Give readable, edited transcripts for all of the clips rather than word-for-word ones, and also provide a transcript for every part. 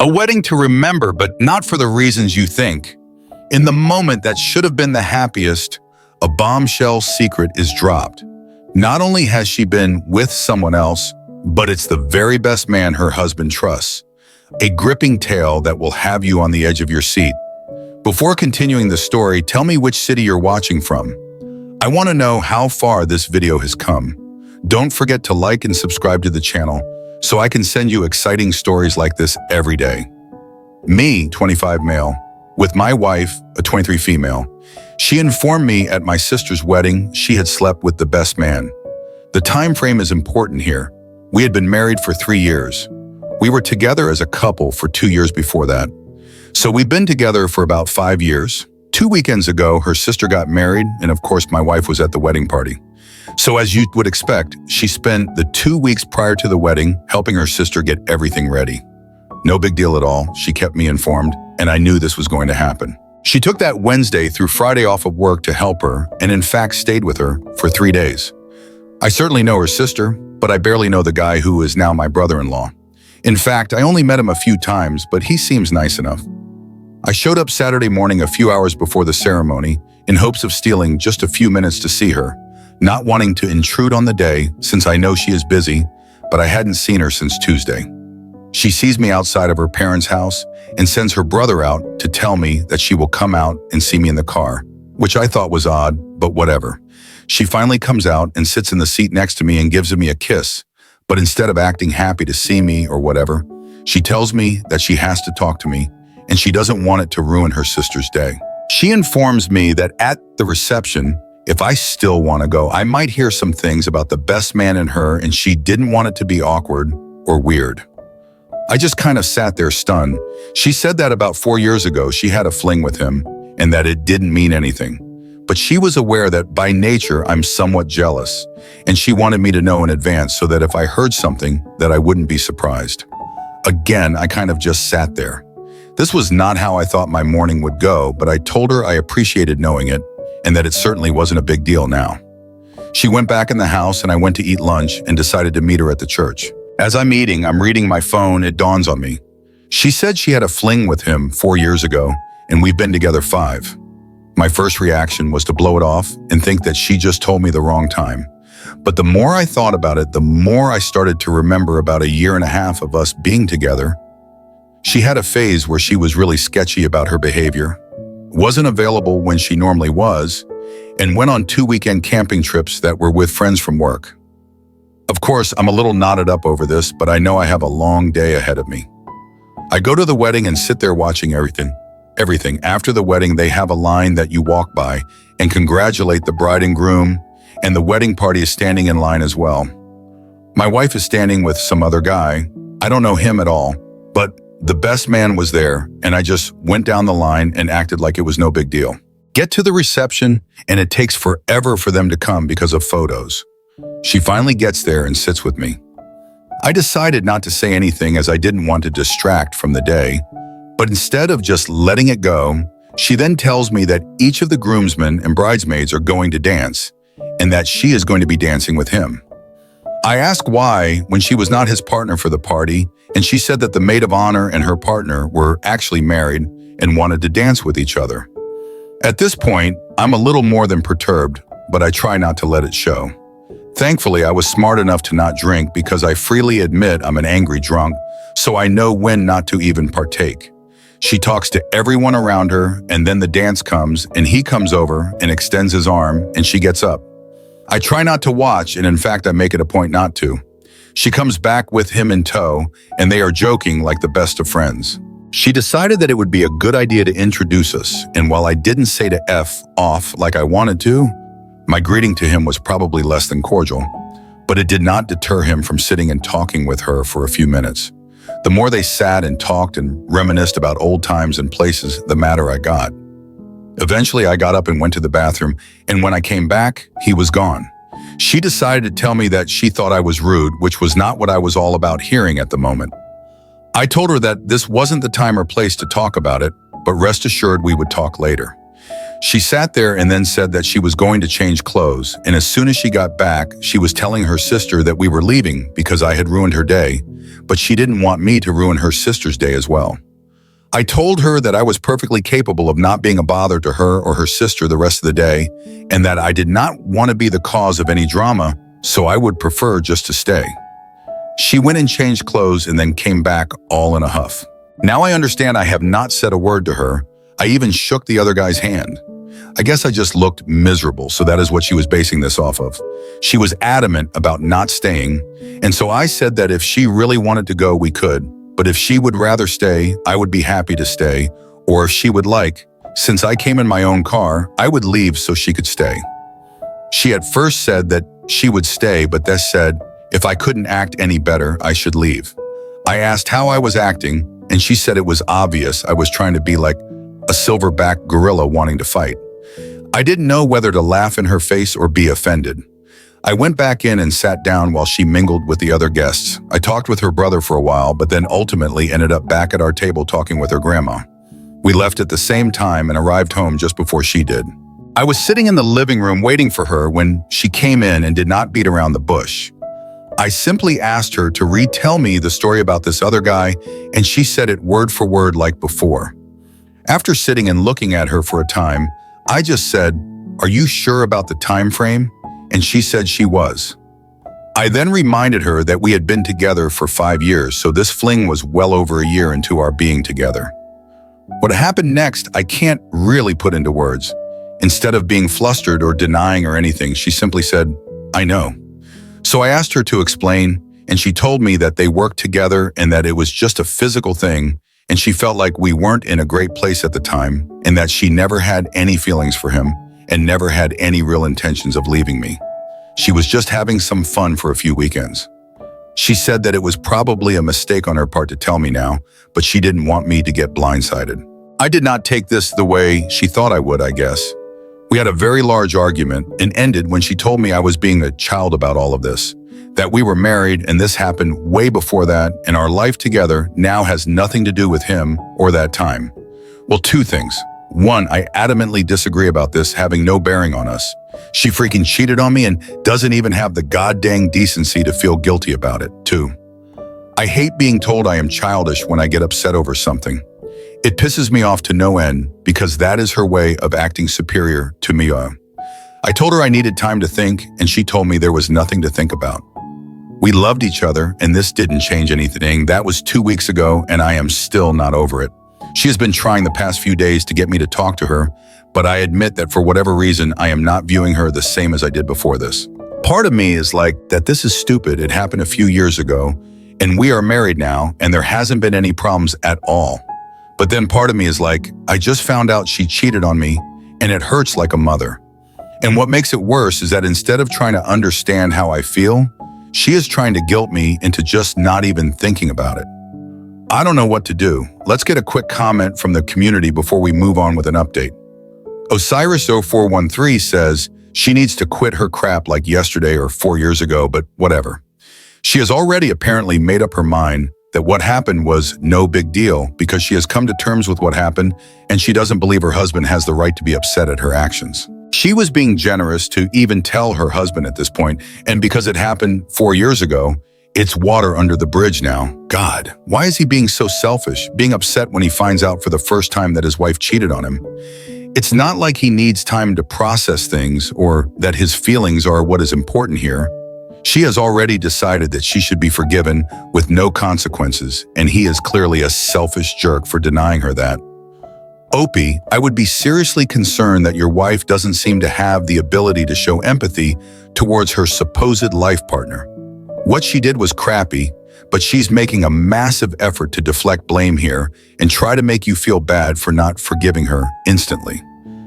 A wedding to remember, but not for the reasons you think. In the moment that should have been the happiest, a bombshell secret is dropped. Not only has she been with someone else, but it's the very best man her husband trusts. A gripping tale that will have you on the edge of your seat. Before continuing the story, tell me which city you're watching from. I want to know how far this video has come. Don't forget to like and subscribe to the channel so I can send you exciting stories like this every day. Me, 25 male, with my wife, a 23 female. She informed me at my sister's wedding she had slept with the best man. The time frame is important here. We had been married for 3 years. We were together as a couple for 2 years before that. So we've been together for about 5 years. 2 weekends ago, her sister got married, and of course my wife was at the wedding party. So as you would expect, she spent the 2 weeks prior to the wedding helping her sister get everything ready. No big deal at all, she kept me informed, and I knew this was going to happen. She took that Wednesday through Friday off of work to help her, and in fact stayed with her for 3 days. I certainly know her sister, but I barely know the guy who is now my brother-in-law. In fact, I only met him a few times, but he seems nice enough. I showed up Saturday morning a few hours before the ceremony in hopes of stealing just a few minutes to see her, not wanting to intrude on the day since I know she is busy, but I hadn't seen her since Tuesday. She sees me outside of her parents' house and sends her brother out to tell me that she will come out and see me in the car, which I thought was odd, but whatever. She finally comes out and sits in the seat next to me and gives me a kiss, but instead of acting happy to see me or whatever, she tells me that she has to talk to me and she doesn't want it to ruin her sister's day. She informs me that at the reception, if I still want to go, I might hear some things about the best man in her and she didn't want it to be awkward or weird. I just kind of sat there stunned. She said that about 4 years ago she had a fling with him and that it didn't mean anything. But she was aware that by nature I'm somewhat jealous, and she wanted me to know in advance so that if I heard something that I wouldn't be surprised. Again, I kind of just sat there. This was not how I thought my morning would go, but I told her I appreciated knowing it and that it certainly wasn't a big deal now. She went back in the house and I went to eat lunch and decided to meet her at the church. As I'm eating, I'm reading my phone, it dawns on me. She said she had a fling with him 4 years ago and we've been together 5. My first reaction was to blow it off and think that she just told me the wrong time. But the more I thought about it, the more I started to remember about a year and a half of us being together. She had a phase where she was really sketchy about her behavior, wasn't available when she normally was, and went on 2 weekend camping trips that were with friends from work. Of course, I'm a little knotted up over this, but I know I have a long day ahead of me. I go to the wedding and sit there watching everything. After the wedding, they have a line that you walk by and congratulate the bride and groom, and the wedding party is standing in line as well. My wife is standing with some other guy. I don't know him at all, but the best man was there, and I just went down the line and acted like it was no big deal. Get to the reception, and it takes forever for them to come because of photos. She finally gets there and sits with me. I decided not to say anything as I didn't want to distract from the day, but instead of just letting it go, she then tells me that each of the groomsmen and bridesmaids are going to dance, and that she is going to be dancing with him. I asked why when she was not his partner for the party, and she said that the maid of honor and her partner were actually married and wanted to dance with each other. At this point, I'm a little more than perturbed, but I try not to let it show. Thankfully, I was smart enough to not drink because I freely admit I'm an angry drunk, so I know when not to even partake. She talks to everyone around her, and then the dance comes, and he comes over and extends his arm, and she gets up. I try not to watch, and in fact, I make it a point not to. She comes back with him in tow, and they are joking like the best of friends. She decided that it would be a good idea to introduce us, and while I didn't say to F off like I wanted to, my greeting to him was probably less than cordial, but it did not deter him from sitting and talking with her for a few minutes. The more they sat and talked and reminisced about old times and places, the madder I got. Eventually, I got up and went to the bathroom, and when I came back, he was gone. She decided to tell me that she thought I was rude, which was not what I was all about hearing at the moment. I told her that this wasn't the time or place to talk about it, but rest assured we would talk later. She sat there and then said that she was going to change clothes, and as soon as she got back, she was telling her sister that we were leaving because I had ruined her day, but she didn't want me to ruin her sister's day as well. I told her that I was perfectly capable of not being a bother to her or her sister the rest of the day, and that I did not want to be the cause of any drama, so I would prefer just to stay. She went and changed clothes and then came back all in a huff. Now I understand I have not said a word to her. I even shook the other guy's hand. I guess I just looked miserable, so that is what she was basing this off of. She was adamant about not staying, and so I said that if she really wanted to go, we could, but if she would rather stay, I would be happy to stay, or if she would like, since I came in my own car, I would leave so she could stay. She at first said that she would stay, but then said, if I couldn't act any better, I should leave. I asked how I was acting, and she said it was obvious I was trying to be like a silverback gorilla wanting to fight. I didn't know whether to laugh in her face or be offended. I went back in and sat down while she mingled with the other guests. I talked with her brother for a while, but then ultimately ended up back at our table talking with her grandma. We left at the same time and arrived home just before she did. I was sitting in the living room waiting for her when she came in and did not beat around the bush. I simply asked her to retell me the story about this other guy, and she said it word for word like before. After sitting and looking at her for a time, I just said, "Are you sure about the time frame?" And she said she was. I then reminded her that we had been together for 5 years, so this fling was well over a year into our being together. What happened next, I can't really put into words. Instead of being flustered or denying or anything, she simply said, "I know." So I asked her to explain, and she told me that they worked together and that it was just a physical thing, and she felt like we weren't in a great place at the time, and that she never had any feelings for him and never had any real intentions of leaving me. She was just having some fun for a few weekends. She said that it was probably a mistake on her part to tell me now, but she didn't want me to get blindsided. I did not take this the way she thought I would, I guess. We had a very large argument and ended when she told me I was being a child about all of this, that we were married and this happened way before that, and our life together now has nothing to do with him or that time. Well, 2 things. 1, I adamantly disagree about this having no bearing on us. She freaking cheated on me and doesn't even have the goddamn decency to feel guilty about it. 2, I hate being told I am childish when I get upset over something. It pisses me off to no end because that is her way of acting superior to me. I told her I needed time to think, and she told me there was nothing to think about. We loved each other, and this didn't change anything. That was 2 weeks ago, and I am still not over it. She has been trying the past few days to get me to talk to her, but I admit that for whatever reason, I am not viewing her the same as I did before this. Part of me is like that this is stupid. It happened a few years ago, and we are married now, and there hasn't been any problems at all. But then part of me is like, I just found out she cheated on me, and it hurts like a mother. And what makes it worse is that instead of trying to understand how I feel, she is trying to guilt me into just not even thinking about it. I don't know what to do. Let's get a quick comment from the community before we move on with an update. Osiris0413 says she needs to quit her crap like yesterday or 4 years ago, but whatever. She has already apparently made up her mind that what happened was no big deal because she has come to terms with what happened and she doesn't believe her husband has the right to be upset at her actions. She was being generous to even tell her husband at this point, and because it happened 4 years ago, it's water under the bridge now. God, why is he being so selfish, being upset when he finds out for the first time that his wife cheated on him? It's not like he needs time to process things or that his feelings are what is important here. She has already decided that she should be forgiven with no consequences, and he is clearly a selfish jerk for denying her that. Opie, I would be seriously concerned that your wife doesn't seem to have the ability to show empathy towards her supposed life partner. What she did was crappy, but she's making a massive effort to deflect blame here and try to make you feel bad for not forgiving her instantly.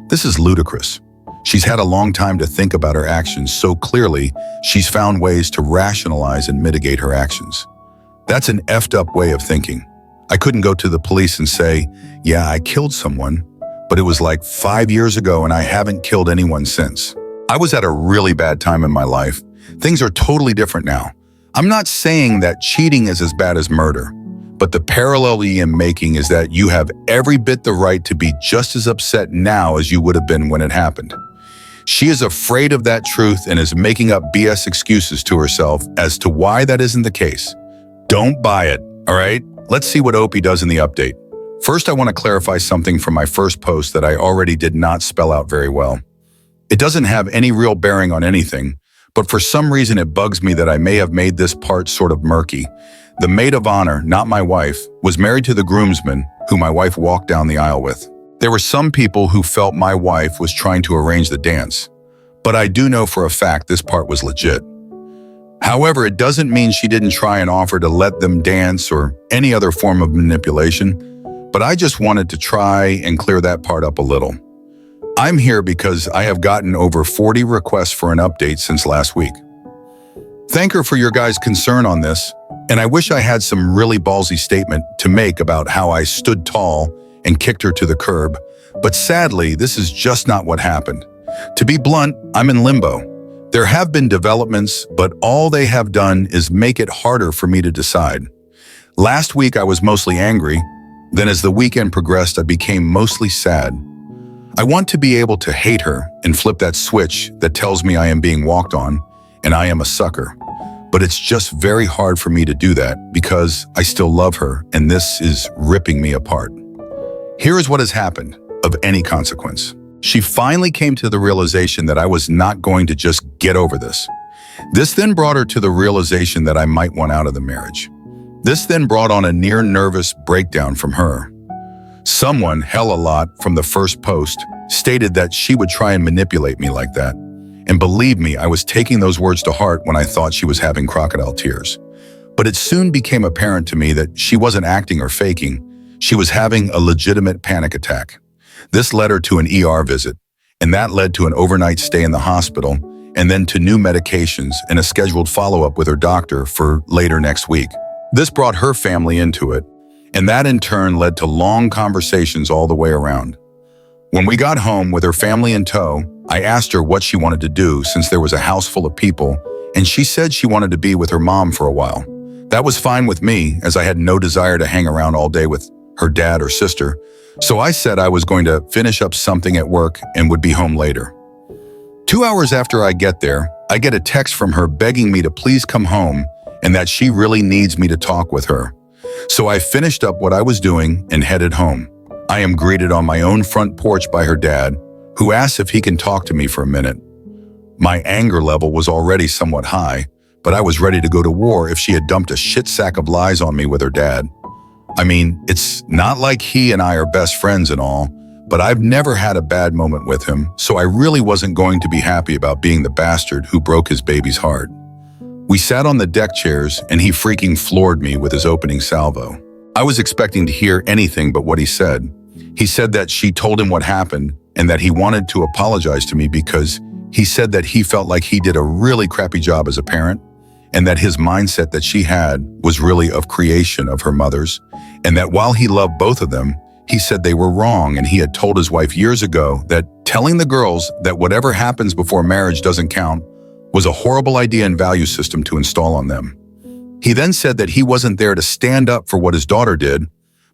This is ludicrous. She's had a long time to think about her actions, so clearly she's found ways to rationalize and mitigate her actions. That's an effed up way of thinking. I couldn't go to the police and say, yeah, I killed someone, but it was like 5 years ago and I haven't killed anyone since. I was at a really bad time in my life. Things are totally different now. I'm not saying that cheating is as bad as murder, but the parallel I am making is that you have every bit the right to be just as upset now as you would have been when it happened. She is afraid of that truth and is making up BS excuses to herself as to why that isn't the case. Don't buy it, all right? Let's see what Opie does in the update. First, I want to clarify something from my first post that I already did not spell out very well. It doesn't have any real bearing on anything, but for some reason it bugs me that I may have made this part sort of murky. The maid of honor, not my wife, was married to the groomsman who my wife walked down the aisle with. There were some people who felt my wife was trying to arrange the dance, but I do know for a fact this part was legit. However, it doesn't mean she didn't try and offer to let them dance or any other form of manipulation, but I just wanted to try and clear that part up a little. I'm here because I have gotten over 40 requests for an update since last week. Thank her for your guys' concern on this, and I wish I had some really ballsy statement to make about how I stood tall and kicked her to the curb, but sadly, this is just not what happened. To be blunt, I'm in limbo. There have been developments, but all they have done is make it harder for me to decide. Last week, I was mostly angry. Then as the weekend progressed, I became mostly sad. I want to be able to hate her and flip that switch that tells me I am being walked on and I am a sucker. But it's just very hard for me to do that because I still love her and this is ripping me apart. Here is what has happened of any consequence. She finally came to the realization that I was not going to just get over this. This then brought her to the realization that I might want out of the marriage. This then brought on a near nervous breakdown from her. Someone, hell a lot, from the first post, stated that she would try and manipulate me like that. And believe me, I was taking those words to heart when I thought she was having crocodile tears. But it soon became apparent to me that she wasn't acting or faking. She was having a legitimate panic attack. This led her to an ER visit, and that led to an overnight stay in the hospital, and then to new medications and a scheduled follow-up with her doctor for later next week. This brought her family into it, and that in turn led to long conversations all the way around. When we got home with her family in tow, I asked her what she wanted to do since there was a house full of people, and she said she wanted to be with her mom for a while. That was fine with me, as I had no desire to hang around all day with her dad or sister, so I said I was going to finish up something at work and would be home later. 2 hours after I get there, I get a text from her begging me to please come home and that she really needs me to talk with her. So I finished up what I was doing and headed home. I am greeted on my own front porch by her dad, who asks if he can talk to me for a minute. My anger level was already somewhat high, but I was ready to go to war if she had dumped a shit sack of lies on me with her dad. I mean, it's not like he and I are best friends and all, but I've never had a bad moment with him, so I really wasn't going to be happy about being the bastard who broke his baby's heart. We sat on the deck chairs and he freaking floored me with his opening salvo. I was expecting to hear anything but what he said. He said that she told him what happened and that he wanted to apologize to me because he said that he felt like he did a really crappy job as a parent and that his mindset that she had was really of creation of her mother's, and that while he loved both of them, he said they were wrong and he had told his wife years ago that telling the girls that whatever happens before marriage doesn't count was a horrible idea and value system to install on them. He then said that he wasn't there to stand up for what his daughter did,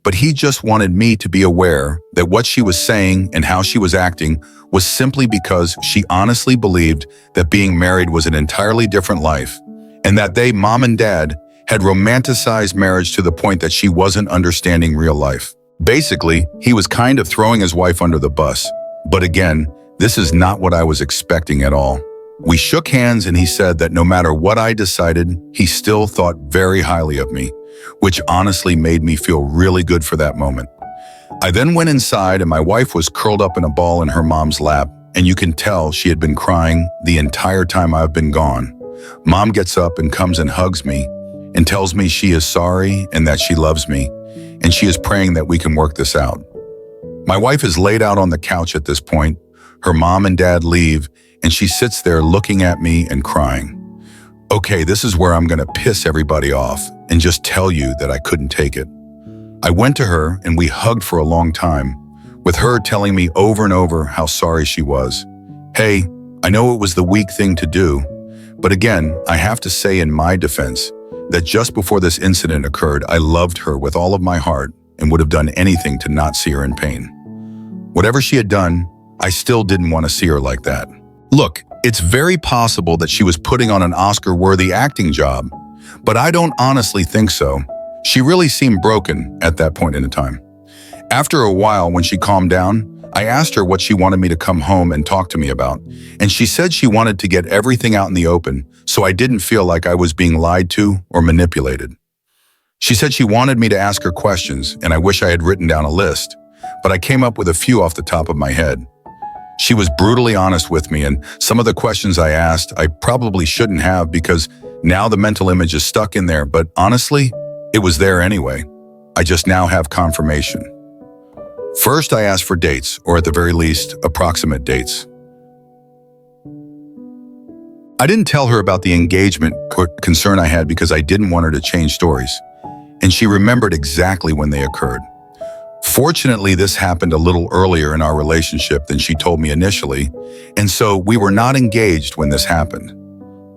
but he just wanted me to be aware that what she was saying and how she was acting was simply because she honestly believed that being married was an entirely different life, and that they, mom and dad, had romanticized marriage to the point that she wasn't understanding real life. Basically, he was kind of throwing his wife under the bus. But again, this is not what I was expecting at all. We shook hands and he said that no matter what I decided, he still thought very highly of me, which honestly made me feel really good for that moment. I then went inside and my wife was curled up in a ball in her mom's lap, and you can tell she had been crying the entire time I've been gone. Mom gets up and comes and hugs me and tells me she is sorry and that she loves me, and she is praying that we can work this out. My wife is laid out on the couch at this point. Her mom and dad leave, and she sits there looking at me and crying. Okay, this is where I'm gonna piss everybody off and just tell you that I couldn't take it. I went to her and we hugged for a long time, with her telling me over and over how sorry she was. Hey, I know it was the weak thing to do, but again, I have to say in my defense that just before this incident occurred, I loved her with all of my heart and would have done anything to not see her in pain. Whatever she had done, I still didn't want to see her like that. Look, it's very possible that she was putting on an Oscar-worthy acting job, But I don't honestly think so. She really seemed broken at that point in time. After a while, when she calmed down, I asked her what she wanted me to come home and talk to me about, and she said she wanted to get everything out in the open so I didn't feel like I was being lied to or manipulated. She said she wanted me to ask her questions, and I wish I had written down a list, but I came up with a few off the top of my head. She was brutally honest with me, and some of the questions I asked I probably shouldn't have because now the mental image is stuck in there, but honestly, it was there anyway. I just now have confirmation. First, I asked for dates, or at the very least, approximate dates. I didn't tell her about the engagement concern I had because I didn't want her to change stories, and she remembered exactly when they occurred. Fortunately, this happened a little earlier in our relationship than she told me initially, and so we were not engaged when this happened.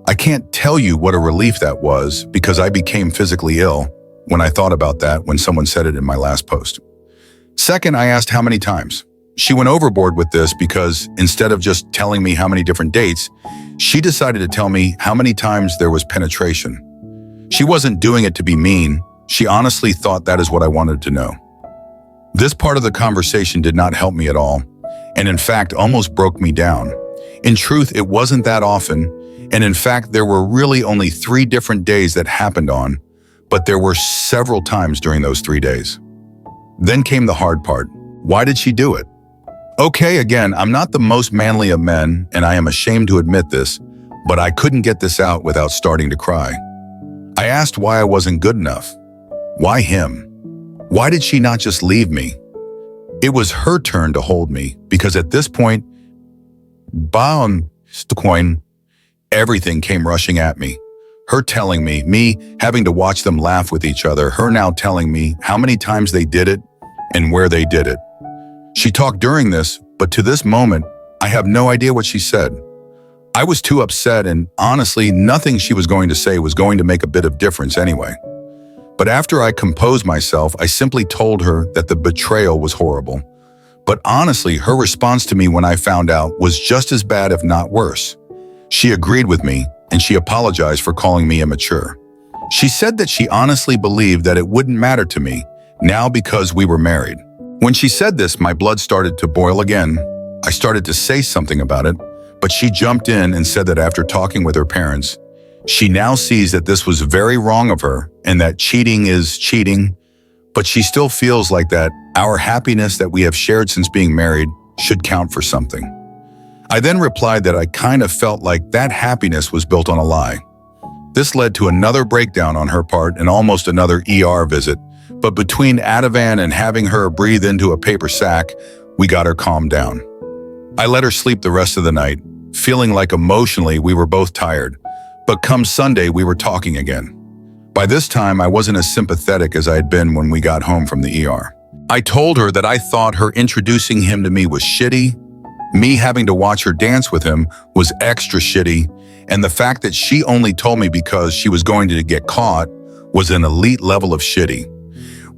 I can't tell you what a relief that was because I became physically ill when I thought about that when someone said it in my last post. Second, I asked how many times. She went overboard with this because instead of just telling me how many different dates, she decided to tell me how many times there was penetration. She wasn't doing it to be mean. She honestly thought that is what I wanted to know. This part of the conversation did not help me at all, and in fact almost broke me down. In truth, it wasn't that often, and in fact there were really only 3 different days that happened on, but there were several times during those 3 days. Then came the hard part. Why did she do it? Okay, again, I'm not the most manly of men, and I am ashamed to admit this, but I couldn't get this out without starting to cry. I asked why I wasn't good enough. Why him? Why did she not just leave me? It was her turn to hold me, because at this point, everything came rushing at me. Her telling me having to watch them laugh with each other, her now telling me how many times they did it and where they did it. She talked during this, but to this moment, I have no idea what she said. I was too upset, and honestly, nothing she was going to say was going to make a bit of difference anyway. But after I composed myself, I simply told her that the betrayal was horrible. But honestly, her response to me when I found out was just as bad, if not worse. She agreed with me, and she apologized for calling me immature. She said that she honestly believed that it wouldn't matter to me now because we were married. When she said this, my blood started to boil again. I started to say something about it, but she jumped in and said that after talking with her parents, she now sees that this was very wrong of her and that cheating is cheating, but she still feels like that our happiness that we have shared since being married should count for something. I then replied that I kind of felt like that happiness was built on a lie. This led to another breakdown on her part and almost another ER visit, but between Ativan and having her breathe into a paper sack, we got her calmed down. I let her sleep the rest of the night, feeling like emotionally we were both tired, but come Sunday we were talking again. By this time, I wasn't as sympathetic as I had been when we got home from the ER. I told her that I thought her introducing him to me was shitty, me having to watch her dance with him was extra shitty, and the fact that she only told me because she was going to get caught was an elite level of shitty.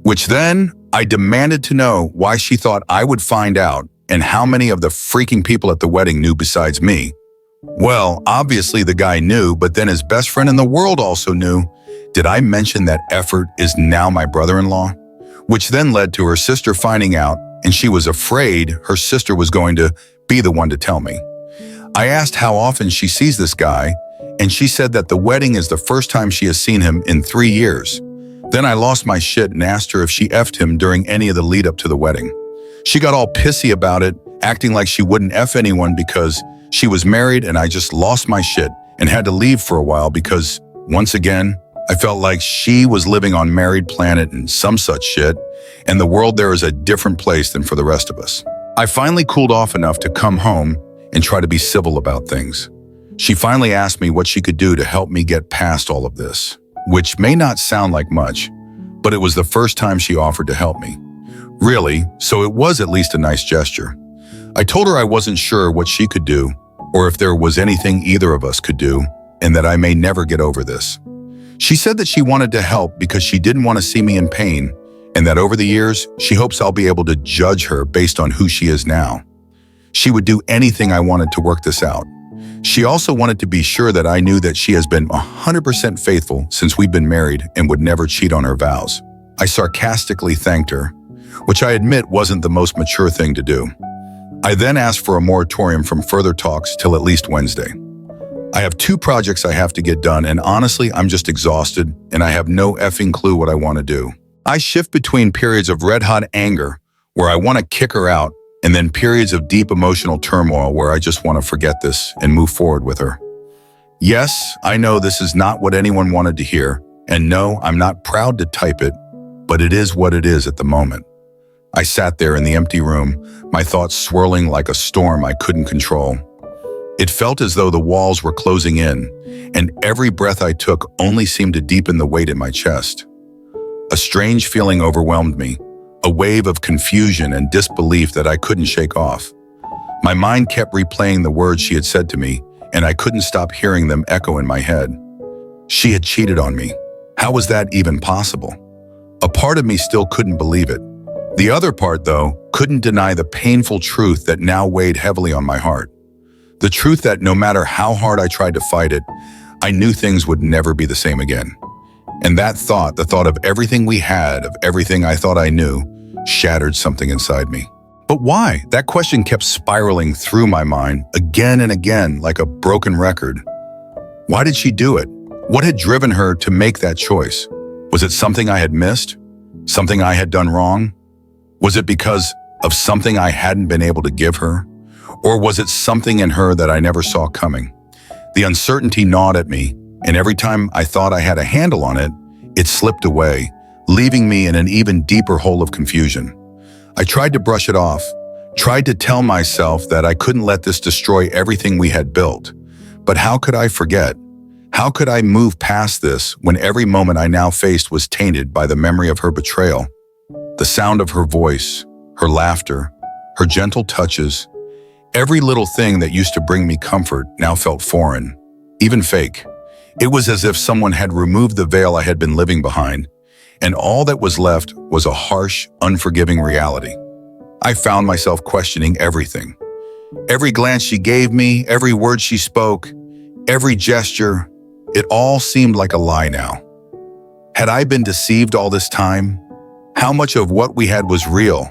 Which then, I demanded to know why she thought I would find out and how many of the freaking people at the wedding knew besides me. Well, obviously the guy knew, but then his best friend in the world also knew. Did I mention that Effort is now my brother-in-law? Which then led to her sister finding out, and she was afraid her sister was going to be the one to tell me. I asked how often she sees this guy, and she said that the wedding is the first time she has seen him in 3 years. Then I lost my shit and asked her if she effed him during any of the lead up to the wedding. She got all pissy about it, acting like she wouldn't F anyone because she was married, and I just lost my shit and had to leave for a while because, once again, I felt like she was living on Married Planet and some such shit, and the world there is a different place than for the rest of us. I finally cooled off enough to come home and try to be civil about things. She finally asked me what she could do to help me get past all of this, which may not sound like much, but it was the first time she offered to help me. Really, so it was at least a nice gesture. I told her I wasn't sure what she could do, or if there was anything either of us could do, and that I may never get over this. She said that she wanted to help because she didn't want to see me in pain, and that over the years, she hopes I'll be able to judge her based on who she is now. She would do anything I wanted to work this out. She also wanted to be sure that I knew that she has been 100% faithful since we've been married and would never cheat on her vows. I sarcastically thanked her, which I admit wasn't the most mature thing to do. I then asked for a moratorium from further talks till at least Wednesday. I have 2 projects I have to get done, and honestly, I'm just exhausted and I have no effing clue what I want to do. I shift between periods of red-hot anger, where I want to kick her out, and then periods of deep emotional turmoil where I just want to forget this and move forward with her. Yes, I know this is not what anyone wanted to hear, and no, I'm not proud to type it, but it is what it is at the moment. I sat there in the empty room, my thoughts swirling like a storm I couldn't control. It felt as though the walls were closing in, and every breath I took only seemed to deepen the weight in my chest. A strange feeling overwhelmed me, a wave of confusion and disbelief that I couldn't shake off. My mind kept replaying the words she had said to me, and I couldn't stop hearing them echo in my head. She had cheated on me. How was that even possible? A part of me still couldn't believe it. The other part, though, couldn't deny the painful truth that now weighed heavily on my heart. The truth that no matter how hard I tried to fight it, I knew things would never be the same again. And that thought, the thought of everything we had, of everything I thought I knew, shattered something inside me. But why? That question kept spiraling through my mind again and again like a broken record. Why did she do it? What had driven her to make that choice? Was it something I had missed? Something I had done wrong? Was it because of something I hadn't been able to give her? Or was it something in her that I never saw coming? The uncertainty gnawed at me, and every time I thought I had a handle on it, it slipped away, leaving me in an even deeper hole of confusion. I tried to brush it off, tried to tell myself that I couldn't let this destroy everything we had built. But how could I forget? How could I move past this when every moment I now faced was tainted by the memory of her betrayal? The sound of her voice, her laughter, her gentle touches, every little thing that used to bring me comfort now felt foreign, even fake. It was as if someone had removed the veil I had been living behind, and all that was left was a harsh, unforgiving reality. I found myself questioning everything. Every glance she gave me, every word she spoke, every gesture, it all seemed like a lie now. Had I been deceived all this time? How much of what we had was real,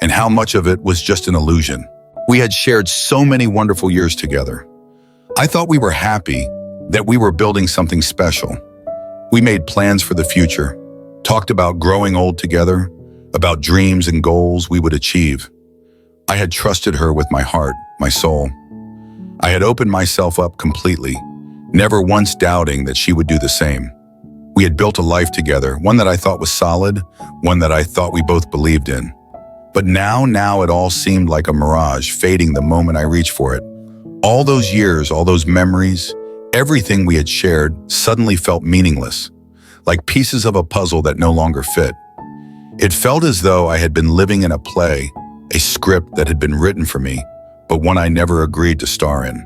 and how much of it was just an illusion? We had shared so many wonderful years together. I thought we were happy, that we were building something special. We made plans for the future, talked about growing old together, about dreams and goals we would achieve. I had trusted her with my heart, my soul. I had opened myself up completely, never once doubting that she would do the same. We had built a life together, one that I thought was solid, one that I thought we both believed in. But now it all seemed like a mirage, fading the moment I reached for it. All those years, all those memories, everything we had shared suddenly felt meaningless, like pieces of a puzzle that no longer fit. It felt as though I had been living in a play, a script that had been written for me, but one I never agreed to star in.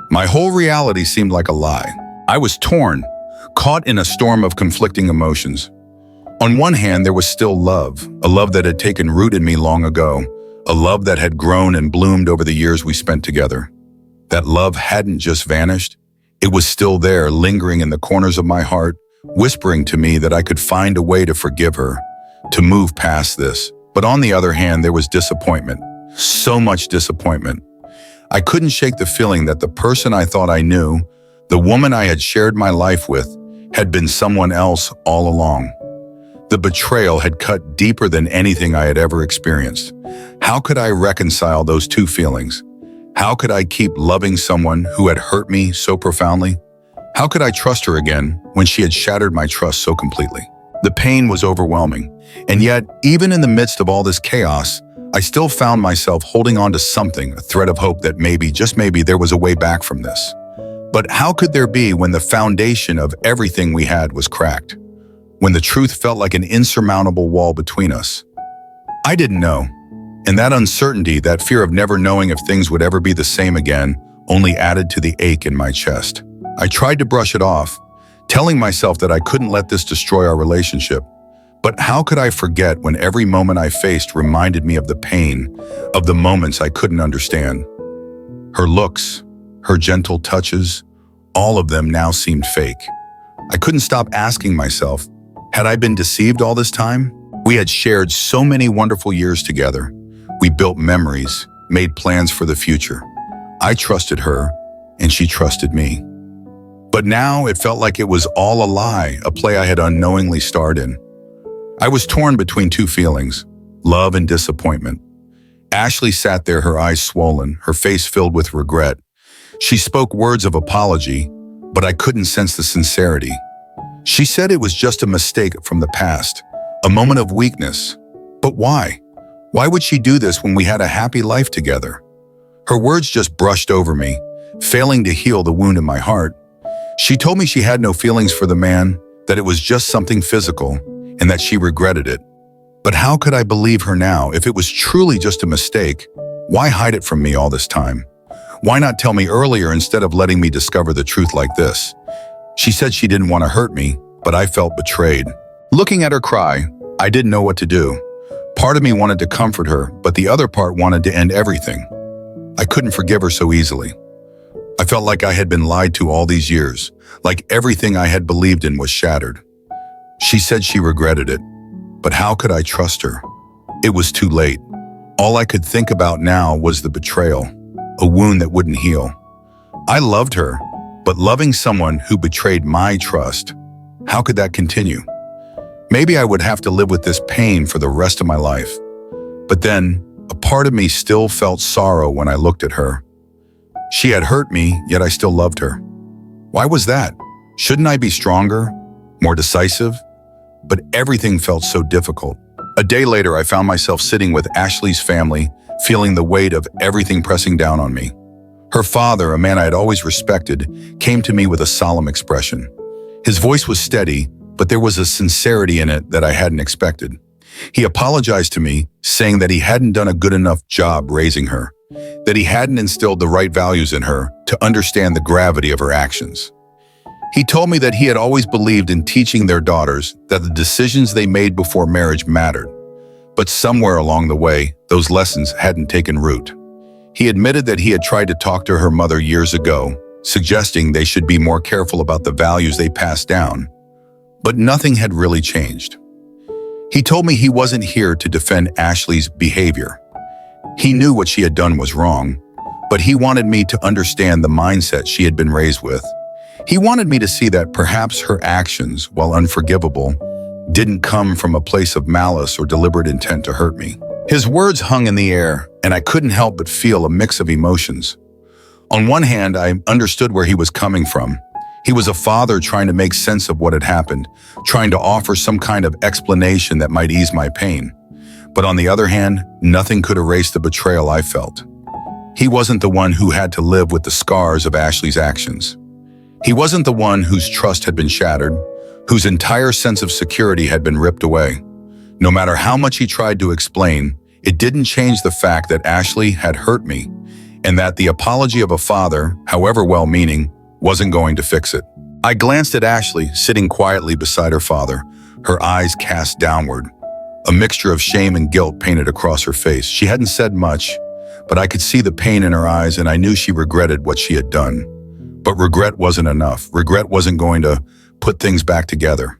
My whole reality seemed like a lie. I was torn, caught in a storm of conflicting emotions. On one hand, there was still love, a love that had taken root in me long ago, a love that had grown and bloomed over the years we spent together. That love hadn't just vanished. It was still there, lingering in the corners of my heart, whispering to me that I could find a way to forgive her, to move past this. But on the other hand, there was disappointment, so much disappointment. I couldn't shake the feeling that the person I thought I knew, the woman I had shared my life with, had been someone else all along. The betrayal had cut deeper than anything I had ever experienced. How could I reconcile those two feelings? How could I keep loving someone who had hurt me so profoundly? How could I trust her again when she had shattered my trust so completely? The pain was overwhelming, and yet, even in the midst of all this chaos, I still found myself holding on to something, a thread of hope that maybe, just maybe, there was a way back from this. But how could there be when the foundation of everything we had was cracked? When the truth felt like an insurmountable wall between us? I didn't know. And that uncertainty, that fear of never knowing if things would ever be the same again, only added to the ache in my chest. I tried to brush it off, telling myself that I couldn't let this destroy our relationship. But how could I forget when every moment I faced reminded me of the pain, of the moments I couldn't understand? Her looks, her gentle touches, all of them now seemed fake. I couldn't stop asking myself, had I been deceived all this time? We had shared so many wonderful years together. We built memories, made plans for the future. I trusted her, and she trusted me. But now it felt like it was all a lie, a play I had unknowingly starred in. I was torn between two feelings, love and disappointment. Ashley sat there, her eyes swollen, her face filled with regret. She spoke words of apology, but I couldn't sense the sincerity. She said it was just a mistake from the past, a moment of weakness. But why? Why would she do this when we had a happy life together? Her words just brushed over me, failing to heal the wound in my heart. She told me she had no feelings for the man, that it was just something physical, and that she regretted it. But how could I believe her now? If it was truly just a mistake, why hide it from me all this time? Why not tell me earlier instead of letting me discover the truth like this? She said she didn't want to hurt me, but I felt betrayed. Looking at her cry, I didn't know what to do. Part of me wanted to comfort her, but the other part wanted to end everything. I couldn't forgive her so easily. I felt like I had been lied to all these years, like everything I had believed in was shattered. She said she regretted it, but how could I trust her? It was too late. All I could think about now was the betrayal, a wound that wouldn't heal. I loved her, but loving someone who betrayed my trust, how could that continue? Maybe I would have to live with this pain for the rest of my life. But then, a part of me still felt sorrow when I looked at her. She had hurt me, yet I still loved her. Why was that? Shouldn't I be stronger, more decisive? But everything felt so difficult. A day later, I found myself sitting with Ashley's family, feeling the weight of everything pressing down on me. Her father, a man I had always respected, came to me with a solemn expression. His voice was steady, but there was a sincerity in it that I hadn't expected. He apologized to me, saying that he hadn't done a good enough job raising her, that he hadn't instilled the right values in her to understand the gravity of her actions. He told me that he had always believed in teaching their daughters that the decisions they made before marriage mattered, but somewhere along the way, those lessons hadn't taken root. He admitted that he had tried to talk to her mother years ago, suggesting they should be more careful about the values they passed down, but nothing had really changed. He told me he wasn't here to defend Ashley's behavior. He knew what she had done was wrong, but he wanted me to understand the mindset she had been raised with. He wanted me to see that perhaps her actions, while unforgivable, didn't come from a place of malice or deliberate intent to hurt me. His words hung in the air, and I couldn't help but feel a mix of emotions. On one hand, I understood where he was coming from. He was a father trying to make sense of what had happened, trying to offer some kind of explanation that might ease my pain. But on the other hand, nothing could erase the betrayal I felt. He wasn't the one who had to live with the scars of Ashley's actions. He wasn't the one whose trust had been shattered, whose entire sense of security had been ripped away. No matter how much he tried to explain, it didn't change the fact that Ashley had hurt me, and that the apology of a father, however well-meaning, wasn't going to fix it. I glanced at Ashley, sitting quietly beside her father, her eyes cast downward. A mixture of shame and guilt painted across her face. She hadn't said much, but I could see the pain in her eyes, and I knew she regretted what she had done. But regret wasn't enough. Regret wasn't going to put things back together.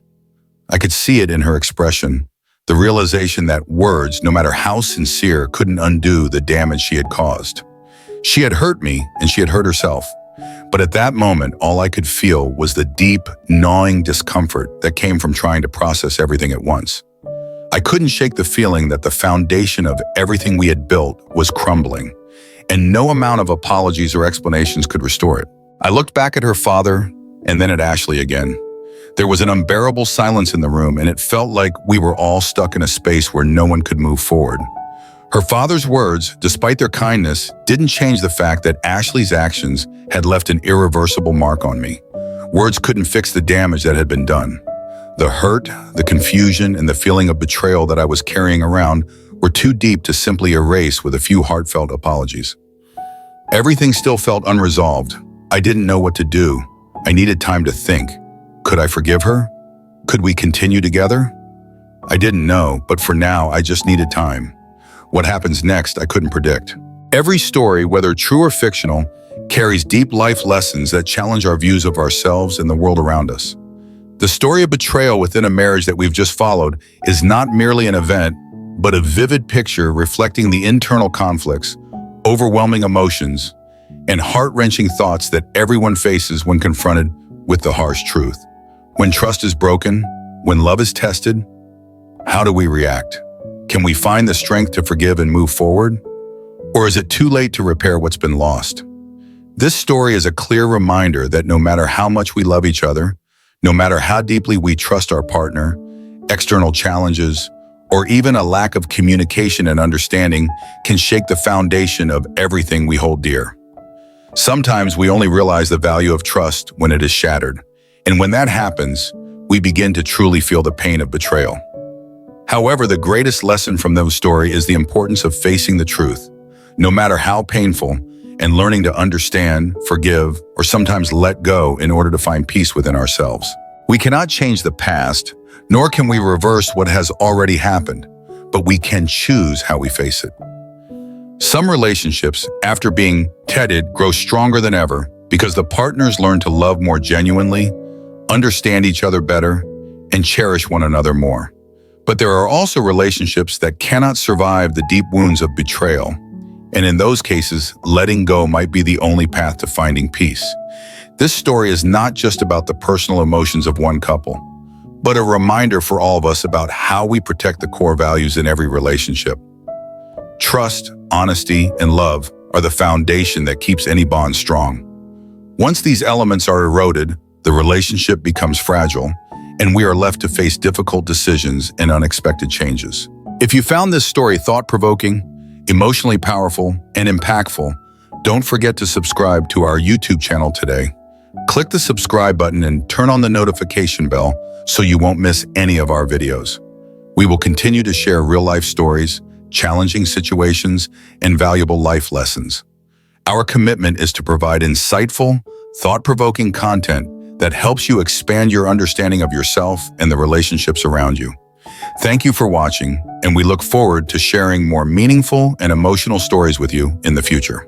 I could see it in her expression, the realization that words, no matter how sincere, couldn't undo the damage she had caused. She had hurt me, and she had hurt herself. But at that moment, all I could feel was the deep, gnawing discomfort that came from trying to process everything at once. I couldn't shake the feeling that the foundation of everything we had built was crumbling, and no amount of apologies or explanations could restore it. I looked back at her father, and then at Ashley again. There was an unbearable silence in the room, and it felt like we were all stuck in a space where no one could move forward. Her father's words, despite their kindness, didn't change the fact that Ashley's actions had left an irreversible mark on me. Words couldn't fix the damage that had been done. The hurt, the confusion, and the feeling of betrayal that I was carrying around were too deep to simply erase with a few heartfelt apologies. Everything still felt unresolved. I didn't know what to do. I needed time to think. Could I forgive her? Could we continue together? I didn't know, but for now, I just needed time. What happens next, I couldn't predict. Every story, whether true or fictional, carries deep life lessons that challenge our views of ourselves and the world around us. The story of betrayal within a marriage that we've just followed is not merely an event, but a vivid picture reflecting the internal conflicts, overwhelming emotions, and heart-wrenching thoughts that everyone faces when confronted with the harsh truth. When trust is broken, when love is tested, how do we react? Can we find the strength to forgive and move forward? Or is it too late to repair what's been lost? This story is a clear reminder that no matter how much we love each other, no matter how deeply we trust our partner, external challenges, or even a lack of communication and understanding can shake the foundation of everything we hold dear. Sometimes we only realize the value of trust when it is shattered, and when that happens, we begin to truly feel the pain of betrayal. However, the greatest lesson from this story is the importance of facing the truth, no matter how painful, and learning to understand, forgive, or sometimes let go in order to find peace within ourselves. We cannot change the past, nor can we reverse what has already happened, but we can choose how we face it. Some relationships, after being tested, grow stronger than ever because the partners learn to love more genuinely, understand each other better, and cherish one another more. But there are also relationships that cannot survive the deep wounds of betrayal, and in those cases, letting go might be the only path to finding peace. This story is not just about the personal emotions of one couple, but a reminder for all of us about how we protect the core values in every relationship. Trust, honesty, and love are the foundation that keeps any bond strong. Once these elements are eroded, the relationship becomes fragile, and we are left to face difficult decisions and unexpected changes. If you found this story thought-provoking, emotionally powerful, and impactful, don't forget to subscribe to our YouTube channel today. Click the subscribe button and turn on the notification bell so you won't miss any of our videos. We will continue to share real-life stories, challenging situations, and valuable life lessons. Our commitment is to provide insightful, thought-provoking content that helps you expand your understanding of yourself and the relationships around you. Thank you for watching, and we look forward to sharing more meaningful and emotional stories with you in the future.